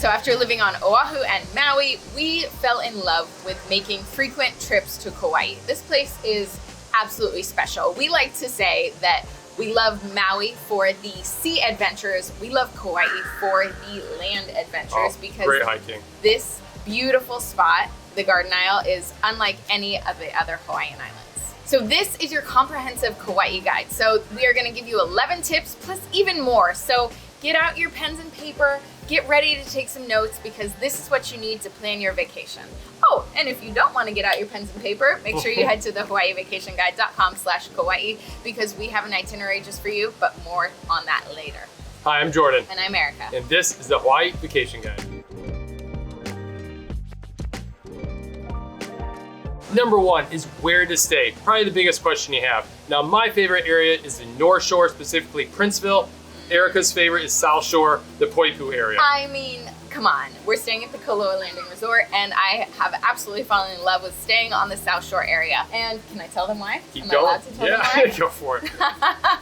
So after living on Oahu and Maui, we fell in love with making frequent trips to Kauai. This place is absolutely special. We like to say that we love Maui for the sea adventures. We love Kauai for the land adventures because great hiking. This beautiful spot, the Garden Isle, is unlike any of the other Hawaiian islands. So this is your comprehensive Kauai guide. So we are gonna give you 11 tips plus even more. So get out your pens and paper, get ready to take some notes because this is what you need to plan your vacation. Oh, and if you don't want to get out your pens and paper, make sure you head to the hawaiivacationguide.com/Kauai because we have an itinerary just for you, but more on that later. Hi, I'm Jordan. And I'm Erica. And this is the Hawaii Vacation Guide. Number one is where to stay. Probably the biggest question you have. Now, my favorite area is the North Shore, specifically Princeville. Erica's favorite is South Shore, the Poipu area. I mean, come on. We're staying at the Koloa Landing Resort, and I have absolutely fallen in love with staying on the South Shore area. And can I tell them why? Keep going. I allowed to tell them why? Go for it.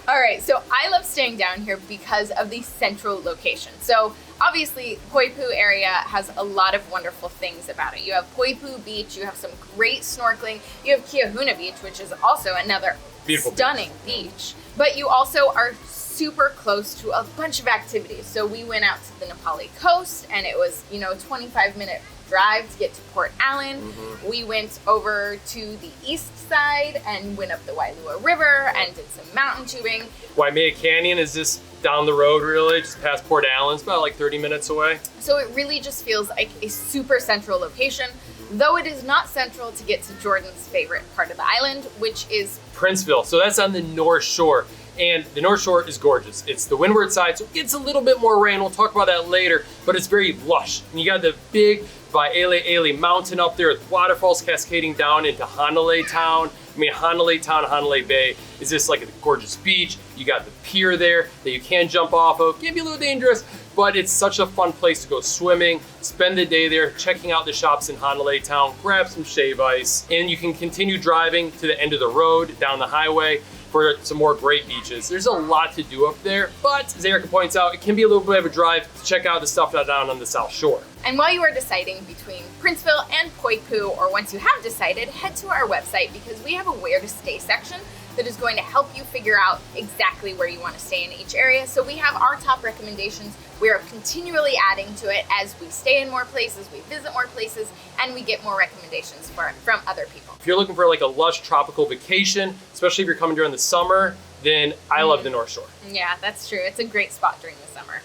All right, so I love staying down here because of the central location. So obviously, Poipu area has a lot of wonderful things about it. You have Poipu Beach, you have some great snorkeling, you have Keahuna Beach, which is also another beautiful stunning beach. But you also are super close to a bunch of activities. So we went out to the Nepali coast and it was, a 25-minute drive to get to Port Allen. Mm-hmm. We went over to the east side and went up the Wailua River and did some mountain tubing. Waimea Canyon is just down the road really, just past Port Allen. It's about like 30 minutes away. So it really just feels like a super central location, though it is not central to get to Jordan's favorite part of the island, which is Princeville. So that's on the North Shore. And the North Shore is gorgeous. It's the windward side, so it gets a little bit more rain. We'll talk about that later, but it's very lush. And you got the big Waieleele mountain up there with waterfalls cascading down into Hanalei Town. I mean, Hanalei Town, Hanalei Bay is just like a gorgeous beach. You got the pier there that you can jump off of. Can be a little dangerous, but it's such a fun place to go swimming, spend the day there, checking out the shops in Hanalei Town, grab some shave ice, and you can continue driving to the end of the road, down the highway, for some more great beaches. There's a lot to do up there, but as Erica points out, it can be a little bit of a drive to check out the stuff down on the South Shore. And while you are deciding between Princeville and Poipu, or once you have decided, head to our website because we have a where to stay section that is going to help you figure out exactly where you want to stay in each area. So we have our top recommendations. We are continually adding to it as we stay in more places, we visit more places, and we get more recommendations from other people. If you're looking for like a lush tropical vacation, especially if you're coming during the summer, then I love the North Shore. Yeah, that's true. It's a great spot during the summer.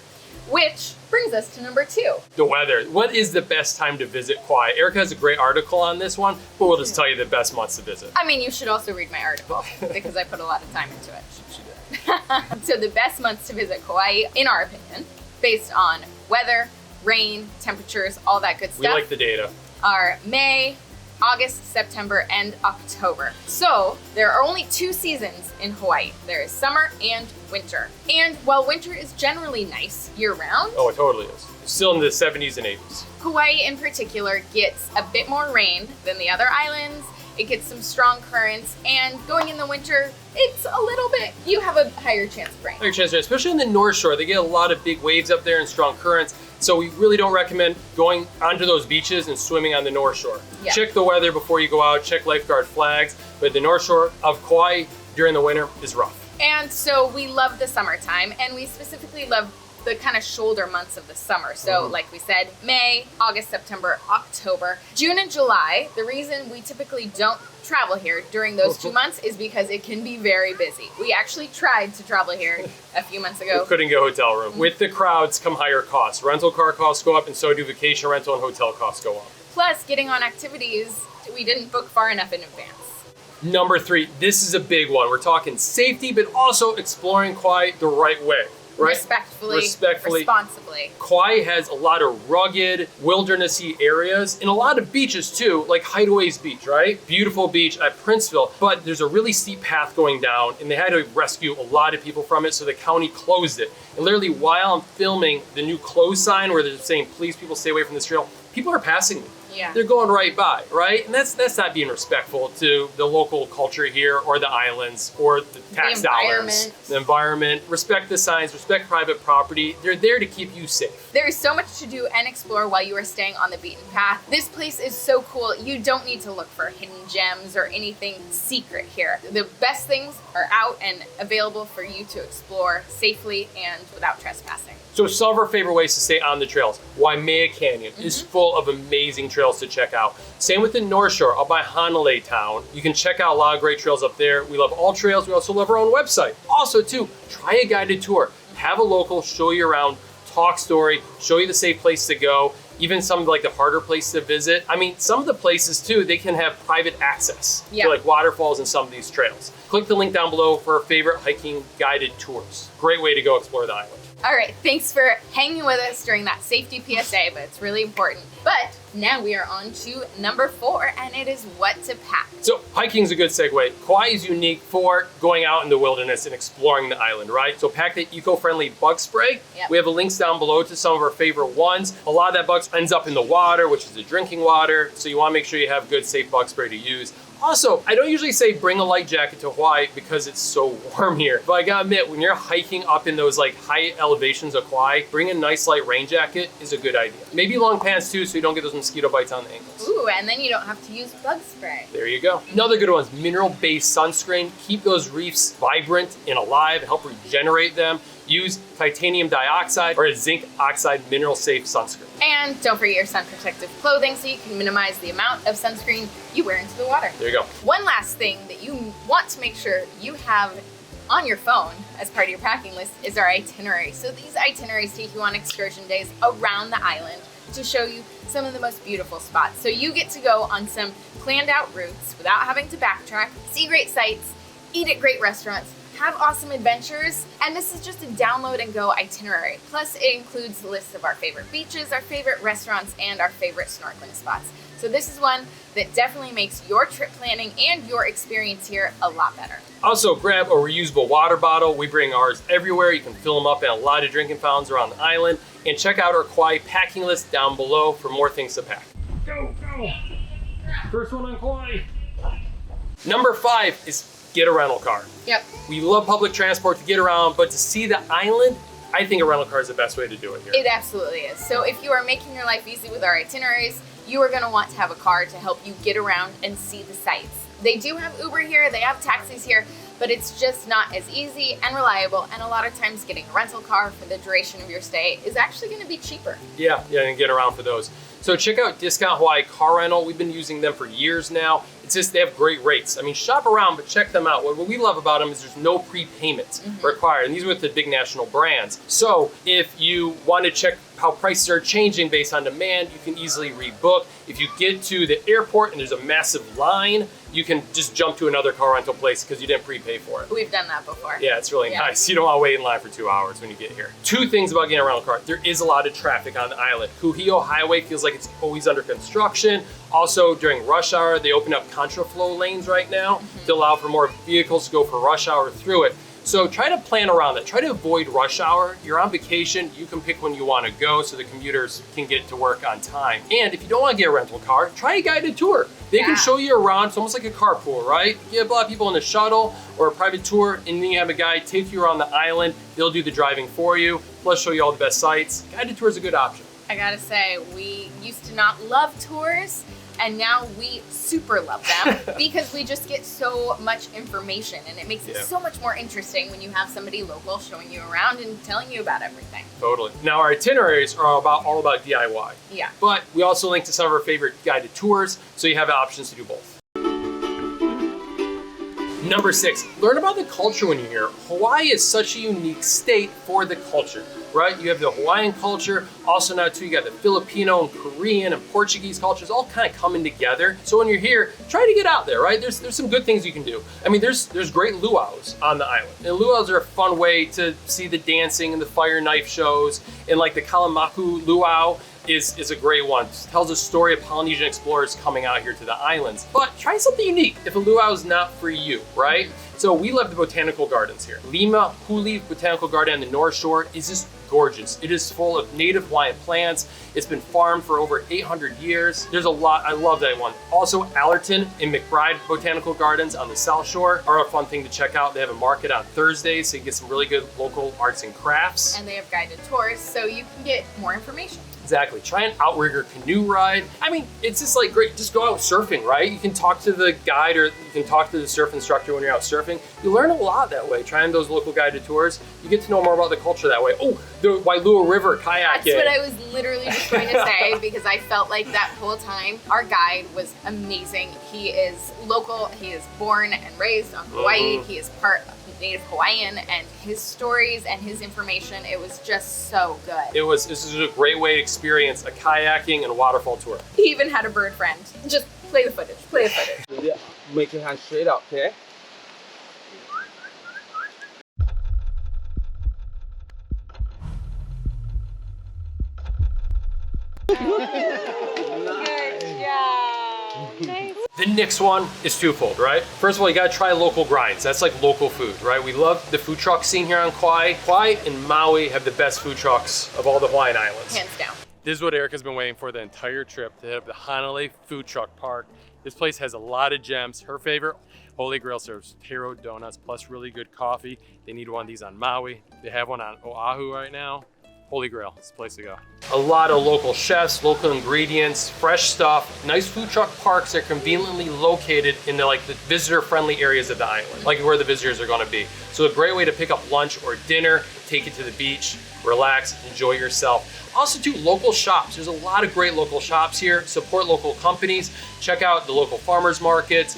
Which brings us to number 2. The weather. What is the best time to visit Kauai? Erica has a great article on this one, but we'll just tell you the best months to visit. I mean, you should also read my article because I put a lot of time into it. She did. So the best months to visit Kauai, in our opinion, based on weather, rain, temperatures, all that good stuff. We like the data. Are May, August, September, and October. So there are only 2 seasons in Hawaii. There is summer and winter. And while winter is generally nice year-round, Oh, it totally is. Still in the 70s and 80s. Kauai in particular gets a bit more rain than the other islands. It gets some strong currents, and going in the winter, it's a little bit, you have a higher chance of rain. Higher chance, especially in the North Shore. They get a lot of big waves up there and strong currents. So we really don't recommend going onto those beaches and swimming on the North Shore. Yeah. Check the weather before you go out, check lifeguard flags. But the North Shore of Kauai during the winter is rough. And so we love the summertime, and we specifically love the kind of shoulder months of the summer. So like we said, May, August, September, October. June and July, the reason we typically don't travel here during those 2 months is because it can be very busy. We actually tried to travel here a few months ago. We couldn't get a hotel room. With the crowds come higher costs. Rental car costs go up, and so do vacation rental and hotel costs go up. Plus, getting on activities we didn't book far enough in advance. Number 3, this is a big one. We're talking safety, but also exploring Kauai the right way. Right? Respectfully, responsibly. Kauai has a lot of rugged, wildernessy areas and a lot of beaches too, like Hideaways Beach, right? Beautiful beach at Princeville, but there's a really steep path going down and they had to rescue a lot of people from it, so the county closed it. And literally while I'm filming the new close sign where they're saying, please people stay away from this trail, people are passing me. Yeah. they're going right by, right? And that's not being respectful to the local culture here or the islands or the tax dollars. The environment. Respect the signs, respect private property. They're there to keep you safe. There is so much to do and explore while you are staying on the beaten path. This place is so cool. You don't need to look for hidden gems or anything secret here. The best things are out and available for you to explore safely and without trespassing. So some of our favorite ways to stay on the trails. Waimea Canyon is full of amazing trails to check out. Same with the North Shore, up by Hanalei Town. You can check out a lot of great trails up there. We love all trails. We also love our own website. Also too, try a guided tour. Have a local show you around, talk story, show you the safe place to go. Even some of like the harder places to visit. I mean, some of the places too, they can have private access to like waterfalls and some of these trails. Click the link down below for our favorite hiking guided tours. Great way to go explore the island. All right, thanks for hanging with us during that safety PSA, but it's really important. But now we are on to number 4, and it is what to pack. So hiking is a good segue. Kauai is unique for going out in the wilderness and exploring the island, right? So pack the eco-friendly bug spray. We have the links down below to some of our favorite ones. A lot of that bug ends up in the water, which is the drinking water. So you wanna make sure you have good, safe bug spray to use. Also, I don't usually say bring a light jacket to Hawaii because it's so warm here. But I gotta admit, when you're hiking up in those like high elevations of Kauai, bring a nice light rain jacket is a good idea. Maybe long pants too, so you don't get those mosquito bites on the ankles. Ooh, and then you don't have to use bug spray. There you go. Another good one is mineral-based sunscreen. Keep those reefs vibrant and alive, help regenerate them. Use titanium dioxide or a zinc oxide mineral-safe sunscreen. And don't forget your sun protective clothing so you can minimize the amount of sunscreen you wear into the water. There you go. One last thing that you want to make sure you have on your phone as part of your packing list is our itinerary. So these itineraries take you on excursion days around the island to show you some of the most beautiful spots. So you get to go on some planned out routes without having to backtrack, see great sights, eat at great restaurants, have awesome adventures, and this is just a download and go itinerary. Plus it includes lists of our favorite beaches, our favorite restaurants, and our favorite snorkeling spots. So this is one that definitely makes your trip planning and your experience here a lot better. Also grab a reusable water bottle. We bring ours everywhere. You can fill them up at a lot of drinking fountains around the island. And check out our Kauai packing list down below for more things to pack. Go, go. First one on Kauai. Number 5 is get a rental car. Yep. We love public transport to get around, but to see the island, I think a rental car is the best way to do it here. It absolutely is. So if you are making your life easy with our itineraries, you are gonna want to have a car to help you get around and see the sights. They do have Uber here, they have taxis here, but it's just not as easy and reliable, and a lot of times getting a rental car for the duration of your stay is actually gonna be cheaper. Yeah, and get around for those. So check out Discount Hawaii Car Rental. We've been using them for years now. It's just, they have great rates. I mean, shop around, but check them out. What we love about them is there's no prepayment required, and these are with the big national brands. So if you want to check how prices are changing based on demand, you can easily rebook. If you get to the airport and there's a massive line, you can just jump to another car rental place because you didn't prepay for it. We've done that before. Yeah, it's really nice. You don't want to wait in line for 2 hours when you get here. 2 things about getting a rental car. There is a lot of traffic on the island. Kuhio Highway feels like it's always under construction. Also, during rush hour, they open up contraflow lanes right now to allow for more vehicles to go for rush hour through it. So try to plan around that. Try to avoid rush hour. You're on vacation, you can pick when you want to go so the commuters can get to work on time. And if you don't want to get a rental car, try a guided tour. They can show you around. It's almost like a carpool, right? You have a lot of people in a shuttle or a private tour, and then you have a guide take you around the island. They'll do the driving for you, plus show you all the best sights. Guided tour is a good option. I gotta say, we used to not love tours, and now we super love them because we just get so much information, and it makes it so much more interesting when you have somebody local showing you around and telling you about everything. Totally. Now our itineraries are all about DIY. Yeah. But we also link to some of our favorite guided tours, so you have options to do both. Number 6, learn about the culture when you're here. Hawaii is such a unique state for the culture, right? You have the Hawaiian culture, also now too, you got the Filipino and Korean and Portuguese cultures all kind of coming together. So when you're here, try to get out there, right? There's some good things you can do. I mean, there's great luaus on the island. And luaus are a fun way to see the dancing and the fire knife shows. And like the Kalamaku luau is a great one. It tells a story of Polynesian explorers coming out here to the islands. But try something unique if a luau is not for you, right? So we love the botanical gardens here. Lima Huli Botanical Garden on the North Shore is just gorgeous. It is full of native Hawaiian plants. It's been farmed for over 800 years. There's a lot, I love that one. Also, Allerton and McBride Botanical Gardens on the South Shore are a fun thing to check out. They have a market on Thursdays, so you get some really good local arts and crafts. And they have guided tours, so you can get more information. Exactly. Try an outrigger canoe ride. I mean, it's just like great. Just go out surfing, right? You can talk to the guide or you can talk to the surf instructor when you're out surfing. You learn a lot that way. Trying those local guided tours, you get to know more about the culture that way. Oh, the Wailua River kayaking. That's what I was literally just going to say, because I felt like that whole time our guide was amazing. He is local. He is born and raised on Hawaii. He is part of Native Hawaiian, and his stories and his information, it was just so good. This is a great way to experience a kayaking and a waterfall tour. He even had a bird friend. Just play the footage, play the footage. Yeah, make your hand straight up, okay? The next one is twofold, right? First of all, you gotta try local grinds. That's like local food, right? We love the food truck scene here on Kauai. Kauai and Maui have the best food trucks of all the Hawaiian Islands. Hands down. This is what Erica's been waiting for the entire trip, to have the Hanalei Food Truck Park. This place has a lot of gems. Her favorite, Holy Grail, serves taro donuts plus really good coffee. They need one of these on Maui. They have one on Oahu right now. Holy Grail, it's the place to go. A lot of local chefs, local ingredients, fresh stuff. Nice food truck parks are conveniently located in the visitor-friendly areas of the island, like where the visitors are gonna be. So a great way to pick up lunch or dinner, take it to the beach, relax, enjoy yourself. Also too, local shops. There's a lot of great local shops here. Support local companies. Check out the local farmers markets,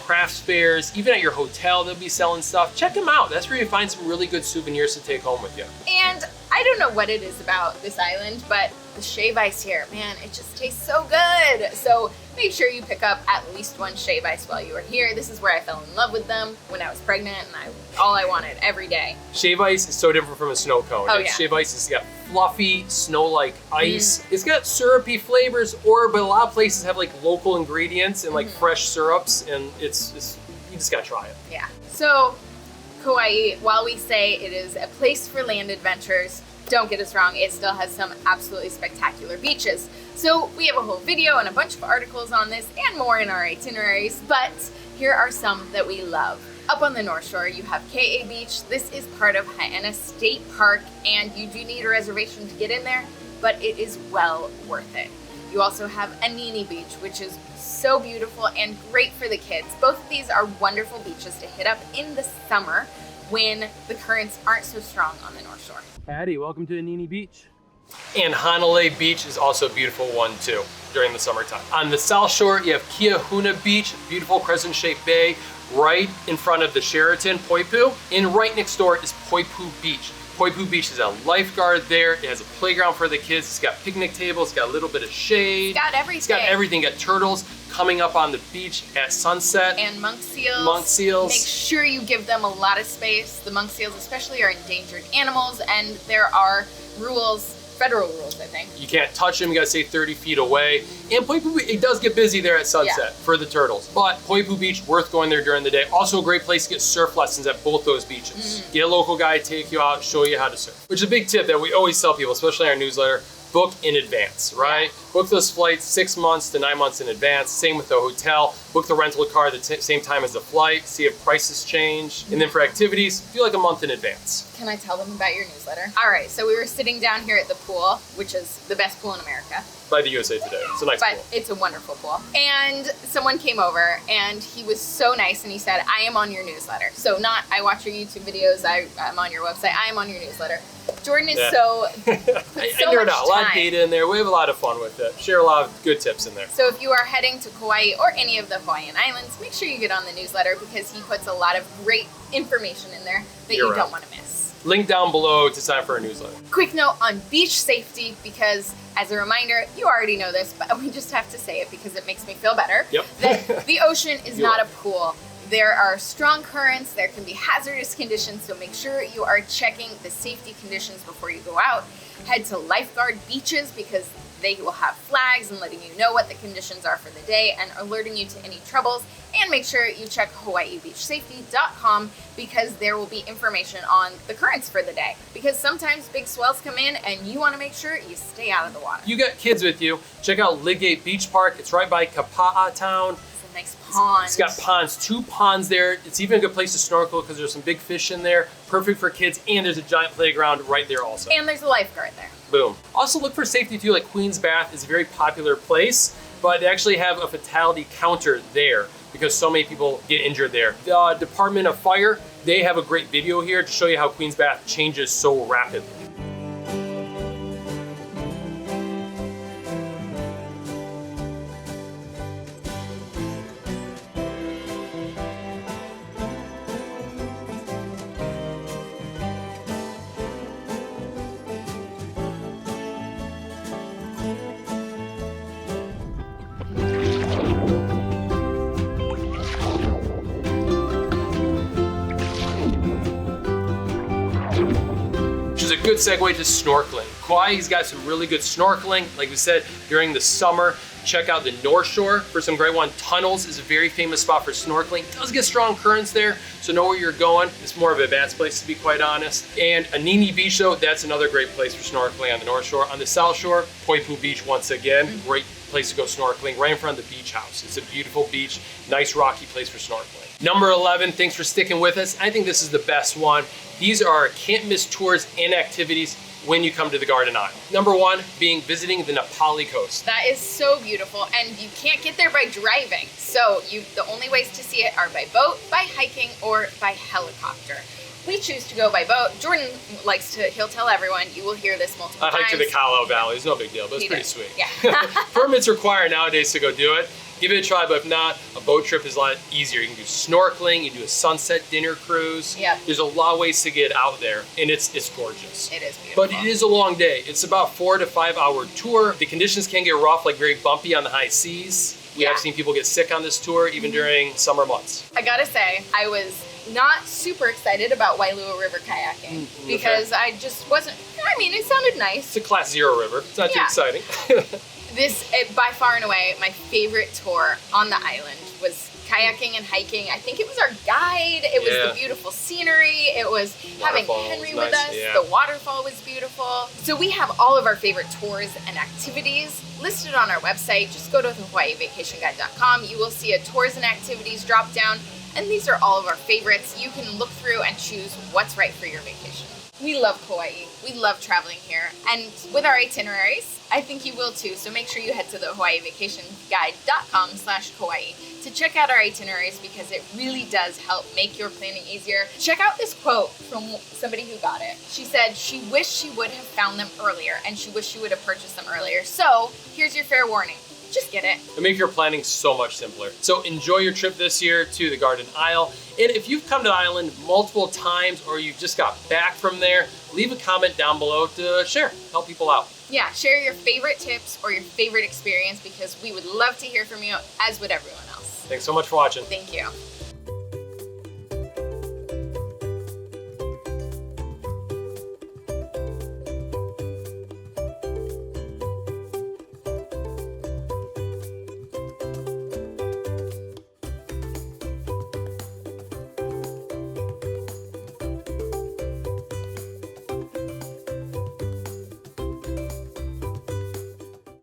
crafts fairs, even at your hotel they'll be selling stuff. Check them out. That's where you find some really good souvenirs to take home with you. And I don't know what it is about this island, but the shave ice here, man, it just tastes so good. So make sure you pick up at least one shave ice while you are here. This is where I fell in love with them when I was pregnant, and all I wanted every day. Shave ice is so different from a snow cone. Oh, yeah. Shave ice has got fluffy, snow-like ice. It's got syrupy flavors, but a lot of places have like local ingredients and like fresh syrups, and it's you just gotta try it. Yeah. So Kauai, while we say it is a place for land adventures, don't get us wrong, it still has some absolutely spectacular beaches. So we have a whole video and a bunch of articles on this and more in our itineraries, but here are some that we love. Up on the North Shore, you have Ka Beach. This is part of Haena State Park, and you do need a reservation to get in there, but it is well worth it. You also have Anini Beach, which is so beautiful and great for the kids. Both of these are wonderful beaches to hit up in the summer when the currents aren't so strong on the North Shore. Patty, welcome to Anini Beach. And Hanalei Beach is also a beautiful one too during the summertime. On the South Shore, you have Kiahuna Beach, beautiful crescent-shaped bay, right in front of the Sheraton, Poipu. And right next door is Poipu Beach. Poipu Beach is a lifeguard there. It has a playground for the kids. It's got picnic tables. It's got a little bit of shade. It's got everything. It's got everything. Got turtles coming up on the beach at sunset. And monk seals. Monk seals. Make sure you give them a lot of space. The monk seals especially are endangered animals, and there are rules, federal rules, I think. You can't touch them, you gotta stay 30 feet away. And Poipu, it does get busy there at sunset for the turtles. But Poipu Beach, worth going there during the day. Also a great place to get surf lessons at both those beaches. Get a local guy, take you out, show you how to surf. Which is a big tip that we always tell people, especially in our newsletter. Book in advance, right? Book those flights 6 months to 9 months in advance. Same with the hotel. Book the rental car at the same time as the flight. See if prices change. And then for activities, do like a month in advance. Can I tell them about your newsletter? All right, so we were sitting down here at the pool, which is the best pool in America. By the USA Today. It's a nice pool. But it's a wonderful pool. And someone came over and he was so nice and he said, I am on your newsletter. So not, I watch your YouTube videos, I'm on your website, I am on your newsletter. Jordan is so nerd out. A lot of data in there. We have a lot of fun with it. Share a lot of good tips in there. So if you are heading to Kauai or any of the Hawaiian Islands, make sure you get on the newsletter because he puts a lot of great information in there that you don't want to miss. Link down below to sign up for our newsletter. Quick note on beach safety, because as a reminder, you already know this, but we just have to say it because it makes me feel better. Yep. That the ocean is not a pool. There are strong currents, there can be hazardous conditions, so make sure you are checking the safety conditions before you go out. Head to lifeguard beaches because they will have flags and letting you know what the conditions are for the day and alerting you to any troubles. And make sure you check hawaiibeachsafety.com because there will be information on the currents for the day. Because sometimes big swells come in and you want to make sure you stay out of the water. You got kids with you, check out Ligate Beach Park. It's right by Kapa'a Town. It's a nice pond. It's got ponds, 2 ponds there. It's even a good place to snorkel because there's some big fish in there. Perfect for kids, and there's a giant playground right there also. And there's a lifeguard there. Boom. Also look for safety too, like Queen's Bath is a very popular place, but they actually have a fatality counter there because so many people get injured there. The Department of Fire, they have a great video here to show you how Queen's Bath changes so rapidly. Good segue to snorkeling. Kauai's got some really good snorkeling. Like we said, during the summer, check out the North Shore for some great one. Tunnels is a very famous spot for snorkeling. It does get strong currents there, so know where you're going. It's more of an advanced place, to be quite honest. And Anini Beach, though, that's another great place for snorkeling on the North Shore. On the South Shore, Poipu Beach, once again, great place to go snorkeling right in front of the beach house. It's a beautiful beach, nice rocky place for snorkeling. Number 11, thanks for sticking with us. I think this is the best one. These are can't miss tours and activities when you come to the Garden Isle. Number 1 being visiting the Napali coast. That is so beautiful, and you can't get there by driving. So the only ways to see it are by boat, by hiking, or by helicopter. We choose to go by boat. Jordan likes to, he'll tell everyone, you will hear this multiple times. I hike to the Kauai Valley, it's no big deal, but it's pretty sweet. Yeah. Permits required nowadays to go do it. Give it a try, but if not, a boat trip is a lot easier. You can do snorkeling, you can do a sunset dinner cruise. Yep. There's a lot of ways to get out there, and it's gorgeous. It is beautiful. But it is a long day. It's about 4 to 5 hour tour. The conditions can get rough, like very bumpy on the high seas. We have seen people get sick on this tour, even during summer months. I gotta say, I was not super excited about Wailua River kayaking because I just wasn't, I mean, it sounded nice. It's a class 0 river. It's not too exciting. This, by far and away, my favorite tour on the island was kayaking and hiking. I think it was our guide. It was the beautiful scenery. It was having Henry with us. Yeah. The waterfall was beautiful. So we have all of our favorite tours and activities listed on our website. Just go to the hawaiivacationguide.com. You will see a tours and activities drop down. And these are all of our favorites. You can look through and choose what's right for your vacation. We love Kauai. We love traveling here. And with our itineraries, I think you will too. So make sure you head to the hawaiivacationguide.com/Kauai to check out our itineraries because it really does help make your planning easier. Check out this quote from somebody who got it. She said she wished she would have found them earlier and she wished she would have purchased them earlier. So here's your fair warning. Just get it. It'll make your planning so much simpler. So enjoy your trip this year to the Garden Isle. And if you've come to the island multiple times or you just got back from there, leave a comment down below to share, help people out. Yeah, share your favorite tips or your favorite experience because we would love to hear from you, as would everyone else. Thanks so much for watching. Thank you.